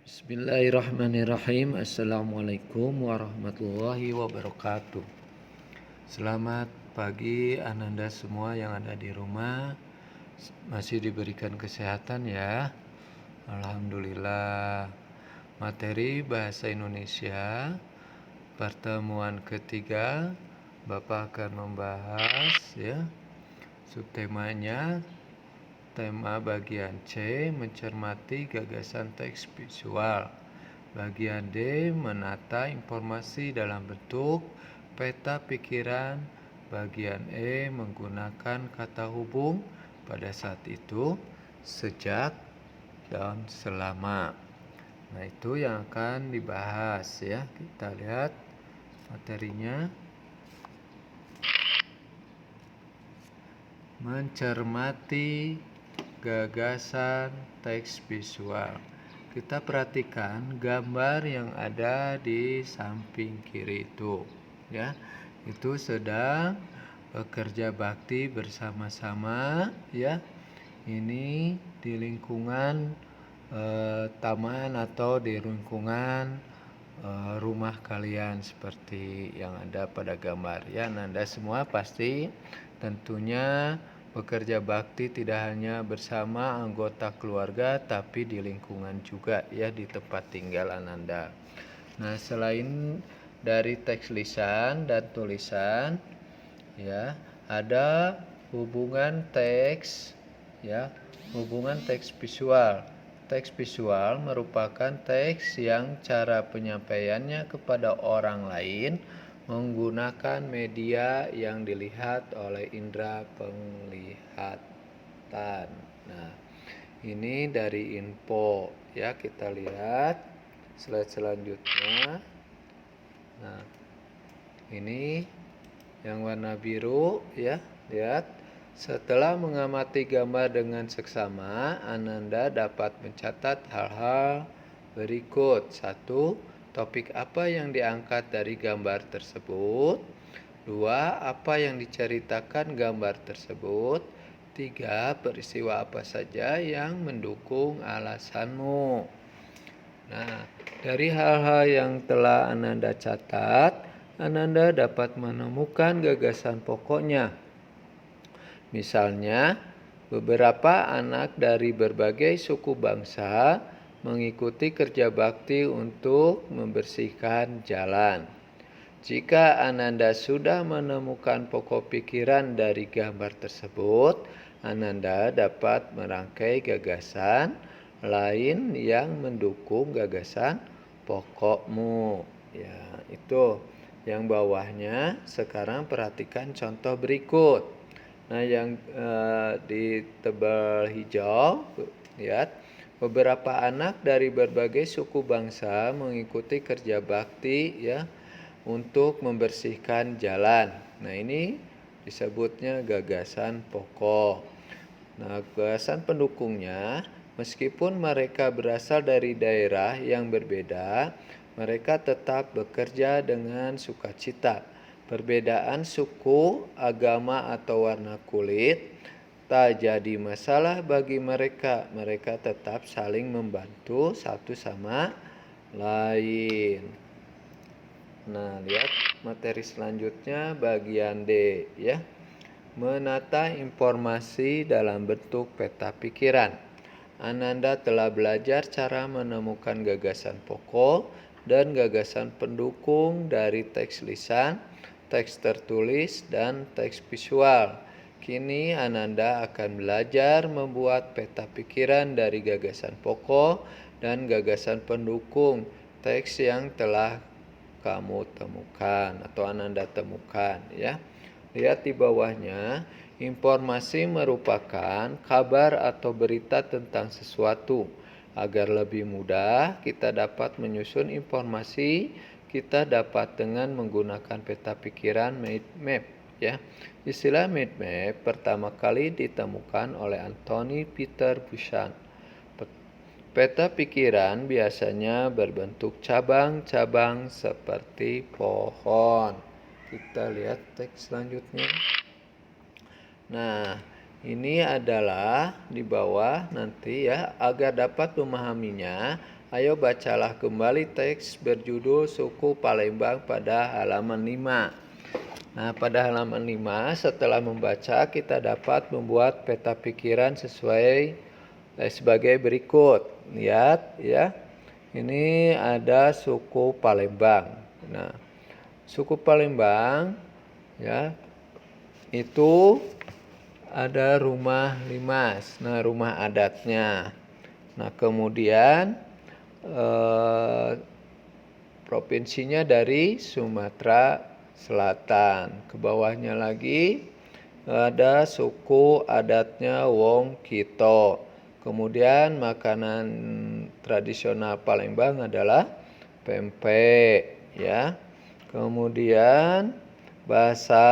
Bismillahirrahmanirrahim. Assalamualaikum warahmatullahi wabarakatuh. Selamat pagi Ananda semua yang ada di rumah. Masih diberikan kesehatan ya. Alhamdulillah. Materi bahasa Indonesia pertemuan ketiga, Bapak akan membahas ya subtemanya. Tema bagian C, mencermati gagasan teks visual. Bagian D, menata informasi dalam bentuk peta pikiran. Bagian E, menggunakan kata hubung pada saat itu, sejak, dan selama. Nah, itu yang akan dibahas ya. Kita lihat materinya. Mencermati gagasan teks visual. Kita perhatikan gambar yang ada di samping kiri itu ya. Itu sedang bekerja bakti bersama-sama ya. Ini di lingkungan taman atau di lingkungan rumah kalian seperti yang ada pada gambar ya. Anda semua pasti tentunya bekerja bakti tidak hanya bersama anggota keluarga tapi di lingkungan juga ya, di tempat tinggal Ananda. Nah, selain dari teks lisan dan tulisan ya, ada hubungan teks ya, hubungan teks visual. Teks visual merupakan teks yang cara penyampaiannya kepada orang lain menggunakan media yang dilihat oleh indera penglihatan. Nah, ini dari info ya, kita lihat slide selanjutnya. Nah, ini yang warna biru ya, lihat. Setelah mengamati gambar dengan seksama, Ananda dapat mencatat hal-hal berikut. 1. Topik apa yang diangkat dari gambar tersebut. 2. Apa yang diceritakan gambar tersebut. 3. Peristiwa apa saja yang mendukung alasanmu. Nah, dari hal-hal yang telah Ananda catat, Ananda dapat menemukan gagasan pokoknya. Misalnya, beberapa anak dari berbagai suku bangsa mengikuti kerja bakti untuk membersihkan jalan. Jika Ananda sudah menemukan pokok pikiran dari gambar tersebut, Ananda dapat merangkai gagasan lain yang mendukung gagasan pokokmu. Ya, itu yang bawahnya. Sekarang perhatikan contoh berikut. Nah, yang di tebal hijau, lihat, beberapa anak dari berbagai suku bangsa mengikuti kerja bakti ya untuk membersihkan jalan. Nah, ini disebutnya gagasan pokok. Nah, gagasan pendukungnya, meskipun mereka berasal dari daerah yang berbeda, mereka tetap bekerja dengan sukacita. Perbedaan suku, agama, atau warna kulit tak jadi masalah bagi mereka. Mereka tetap saling membantu satu sama lain. Nah, lihat materi selanjutnya bagian D ya. Menata informasi dalam bentuk peta pikiran. Ananda telah belajar cara menemukan gagasan pokok dan gagasan pendukung dari teks lisan, teks tertulis, dan teks visual. Kini Ananda akan belajar membuat peta pikiran dari gagasan pokok dan gagasan pendukung teks yang telah kamu temukan atau Ananda temukan ya. Lihat di bawahnya, informasi merupakan kabar atau berita tentang sesuatu. Agar lebih mudah kita dapat menyusun informasi, kita dapat dengan menggunakan peta pikiran mind map ya. Istilah mind map pertama kali ditemukan oleh Anthony Peter Buchan. Peta pikiran biasanya berbentuk cabang-cabang seperti pohon. Kita lihat teks selanjutnya. Nah, Ini adalah di bawah nanti ya, agar dapat memahaminya. Ayo bacalah kembali teks berjudul Suku Palembang pada halaman 5. Nah, pada halaman 5 setelah membaca kita dapat membuat peta pikiran sebagai berikut. Lihat ya. Ini ada suku Palembang. Nah, suku Palembang ya itu ada rumah limas. Nah, rumah adatnya. Nah, kemudian provinsinya dari Sumatera Selatan. Ke bawahnya lagi ada suku adatnya Wong Kito. Kemudian makanan tradisional Palembang adalah pempek ya. Kemudian bahasa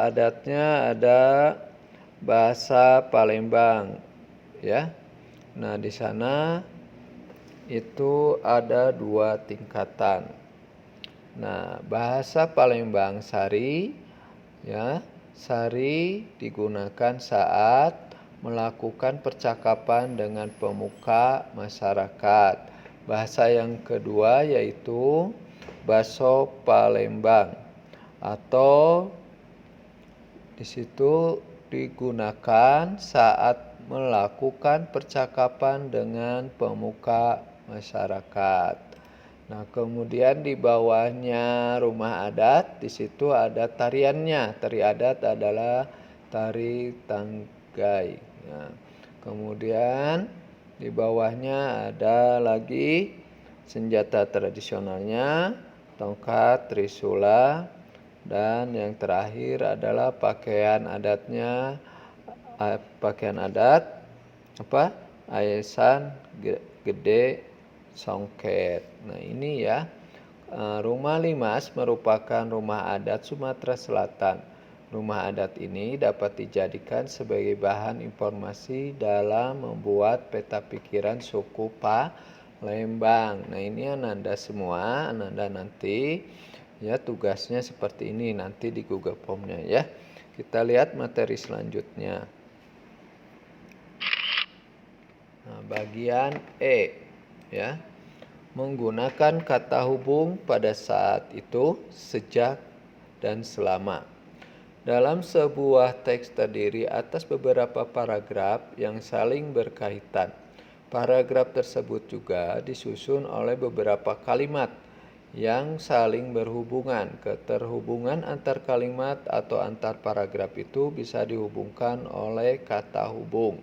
adatnya ada bahasa Palembang ya. Nah, di sana itu ada 2 tingkatan. Nah, bahasa Palembang Sari ya, Sari digunakan saat melakukan percakapan dengan pemuka masyarakat. Bahasa yang kedua yaitu Baso Palembang atau di situ digunakan saat melakukan percakapan dengan pemuka masyarakat. Nah, kemudian di bawahnya rumah adat, di situ ada tariannya. Tari adat adalah tari tanggai. Nah, kemudian di bawahnya ada lagi senjata tradisionalnya, tongkat, trisula, dan yang terakhir adalah pakaian adatnya, pakaian adat Ayesan Gede Songket. Nah, ini ya, rumah limas merupakan rumah adat Sumatera Selatan. Rumah adat ini dapat dijadikan sebagai bahan informasi dalam membuat peta pikiran suku Palembang. Nah, ini Ananda semua, Ananda nanti ya tugasnya seperti ini nanti di Google Form-nya ya. Kita lihat materi selanjutnya. Nah, bagian E ya, menggunakan kata hubung pada saat itu, sejak, dan selama. Dalam sebuah teks terdiri atas beberapa paragraf yang saling berkaitan. Paragraf tersebut juga disusun oleh beberapa kalimat yang saling berhubungan. Keterhubungan antar kalimat atau antar paragraf itu bisa dihubungkan oleh kata hubung.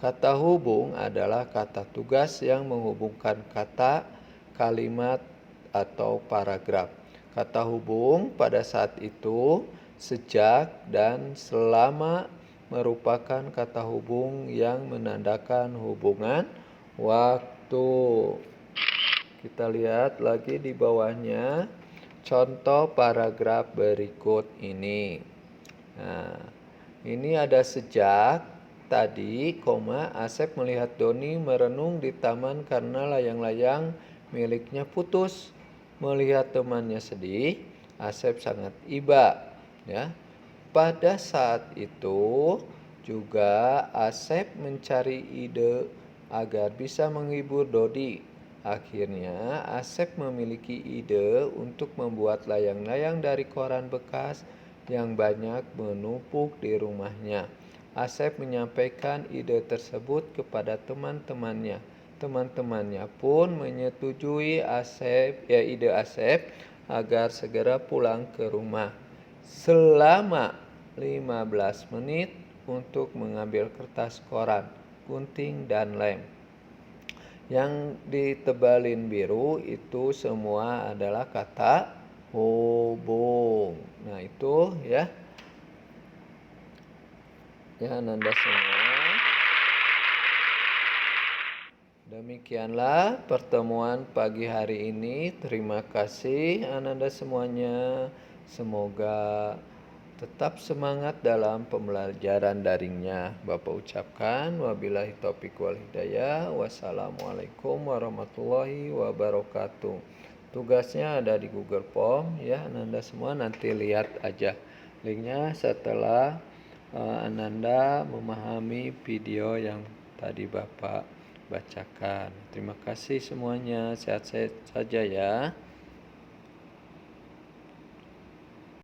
Kata hubung adalah kata tugas yang menghubungkan kata, kalimat, atau paragraf. Kata hubung pada saat itu, sejak, dan selama merupakan kata hubung yang menandakan hubungan waktu. Kita lihat lagi di bawahnya contoh paragraf berikut ini. Nah, ini ada sejak. Tadi, Asep melihat Doni merenung di taman karena layang-layang miliknya putus. Melihat temannya sedih, Asep sangat iba. Ya. Pada saat itu juga Asep mencari ide agar bisa menghibur Dodi. Akhirnya Asep memiliki ide untuk membuat layang-layang dari koran bekas yang banyak menumpuk di rumahnya. Asep menyampaikan ide tersebut kepada teman-temannya. Teman-temannya pun menyetujui ide Asep agar segera pulang ke rumah. Selama 15 menit untuk mengambil kertas koran, gunting, dan lem. Yang ditebalin biru itu semua adalah kata hubung. Nah, itu ya. Ya, Ananda semua. Demikianlah pertemuan pagi hari ini. Terima kasih Ananda semuanya. Semoga tetap semangat dalam pembelajaran daringnya. Bapak ucapkan wabillahi taufiq wal hidayah. Wassalamualaikum warahmatullahi wabarakatuh. Tugasnya ada di Google Form ya, Ananda semua nanti lihat aja linknya setelah Ananda memahami video yang tadi Bapak bacakan. Terima kasih semuanya, sehat-sehat saja ya.